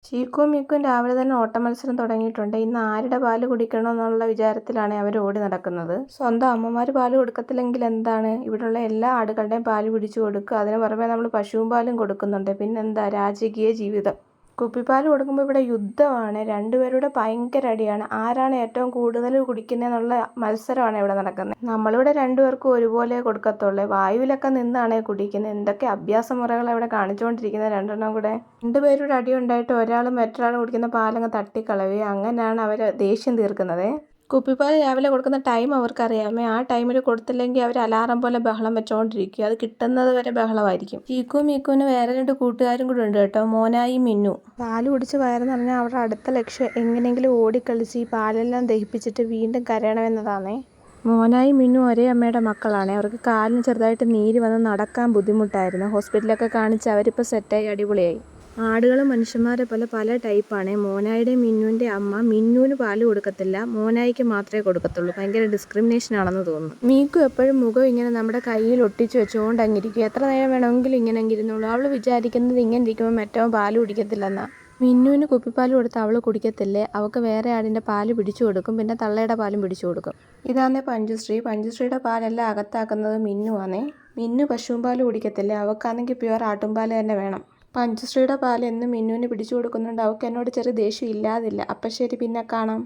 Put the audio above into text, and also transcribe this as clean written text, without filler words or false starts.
ചീക്കുവും മിക്കുവും രാവിലെ തന്നെ ഓട്ടമത്സരം തുടങ്ങിയിട്ടുണ്ട്. ഇന്ന് ആരുടെ പാല് കുടിക്കണമെന്നുള്ള വിചാരത്തിലാണ് അവർ ഓടി നടക്കുന്നത്. സ്വന്തം അമ്മമാർ പാല് കൊടുക്കത്തില്ലെങ്കിൽ എന്താണ്, ഇവിടെയുള്ള എല്ലാ ആടുകളുടെയും പാല് പിടിച്ചു കൊടുക്കുക. അതിന് പുറമെ നമ്മൾ പശുവും പാലും കൊടുക്കുന്നുണ്ട്. പിന്നെന്താ, രാജകീയ ജീവിതം. കുപ്പിപ്പാൽ കൊടുക്കുമ്പോൾ ഇവിടെ യുദ്ധമാണ്. രണ്ടുപേരുടെ ഭയങ്കര അടിയാണ്. ആരാണ് ഏറ്റവും കൂടുതൽ കുടിക്കുന്നതെന്നുള്ള മത്സരമാണ് ഇവിടെ നടക്കുന്നത്. നമ്മളിവിടെ രണ്ടുപേർക്കും ഒരുപോലെ കൊടുക്കത്തുള്ളൂ. വായുവിലൊക്കെ നിന്നാണ് കുടിക്കുന്നത്. എന്തൊക്കെ അഭ്യാസ മുറകളാണ് ഇവിടെ കാണിച്ചുകൊണ്ടിരിക്കുന്നത് രണ്ടെണ്ണം കൂടെ. രണ്ടുപേരുടെ അടി ഉണ്ടായിട്ട് ഒരാളും മറ്റൊരാളും കുടിക്കുന്ന പാലങ്ങ് തട്ടിക്കളയുക. അങ്ങനെയാണ് അവർ ദേഷ്യം തീർക്കുന്നത്. കുപ്പിപ്പാൽ രാവിലെ കൊടുക്കുന്ന ടൈം അവർക്കറിയാമേ. ആ ടൈമിൽ കൊടുത്തില്ലെങ്കിൽ അവർ അലാറം പോലെ ബഹളം വെച്ചുകൊണ്ടിരിക്കും. അത് കിട്ടുന്നത് വരെ ബഹളമായിരിക്കും. ചീക്കുവും മീക്കുവിന് വേറെ 2 കൂട്ടുകാരും കൂടെ ഉണ്ട് കേട്ടോ, മോനായി മിന്നു. പാല് കുടിച്ച് വയറ് നിറഞ്ഞാൽ അവരുടെ അടുത്ത ലക്ഷ്യം എങ്ങനെയെങ്കിലും ഓടിക്കളിച്ച് ഈ പാലെല്ലാം ദഹിപ്പിച്ചിട്ട് വീണ്ടും കരയണമെന്നതാണേ. മോനായി മിന്നു ഒരേ അമ്മയുടെ മക്കളാണ്. അവർക്ക് കാലിന് ചെറുതായിട്ട് നീര് വന്ന് നടക്കാൻ ബുദ്ധിമുട്ടായിരുന്നു. ഹോസ്പിറ്റലൊക്കെ കാണിച്ച് അവരിപ്പോൾ സെറ്റായി അടിപൊളിയായി. ആടുകളും മനുഷ്യന്മാരെ പോലെ പല ടൈപ്പാണ്. മോനായിയുടെയും മിന്നുവിൻ്റെ അമ്മ മിന്നുവിന് പാല് കൊടുക്കത്തില്ല, മോനായിക്ക് മാത്രമേ കൊടുക്കത്തുള്ളൂ. ഭയങ്കര ഡിസ്ക്രിമിനേഷൻ ആണെന്ന് തോന്നുന്നു. മീക്കു എപ്പോഴും മുഖം ഇങ്ങനെ നമ്മുടെ കയ്യിൽ ഒട്ടിച്ച് വെച്ചുകൊണ്ട് അങ്ങിരിക്കും. എത്ര നേരം വേണമെങ്കിലും ഇങ്ങനെ അങ്ങിരുന്നുള്ളൂ. അവൾ വിചാരിക്കുന്നത് ഇങ്ങനെ ഇരിക്കുമ്പോൾ മറ്റവൻ പാല് കുടിക്കത്തില്ലെന്നാ. മിന്നുവിന് കുപ്പിപ്പാൽ കൊടുത്ത് അവൾ കുടിക്കത്തില്ലേ, അവൾക്ക് വേറെ ആടിൻ്റെ പാല് പിടിച്ചു കൊടുക്കും. പിന്നെ തള്ളയുടെ പാലും പിടിച്ചു കൊടുക്കും. ഇതാന്നേ പഞ്ചുശ്രീ. പഞ്ചുശ്രീയുടെ പാലെല്ലാം അകത്താക്കുന്നത് മിന്നുവാന്നേ. മിന്നു പശുവും പാല് കുടിക്കത്തില്ലേ, അവൾക്കാണെങ്കിൽ പ്യുവർ ആട്ടുംപാല് തന്നെ വേണം. പഞ്ചുശ്രീയുടെ പാൽ എന്നും മിന്നുവിന് പിടിച്ചു കൊടുക്കുന്നുണ്ട്. അവൾക്ക് എന്നോട് ചെറിയ ദേഷ്യം ഇല്ലാതില്ല. അപ്പം ശരി, പിന്നെ കാണാം.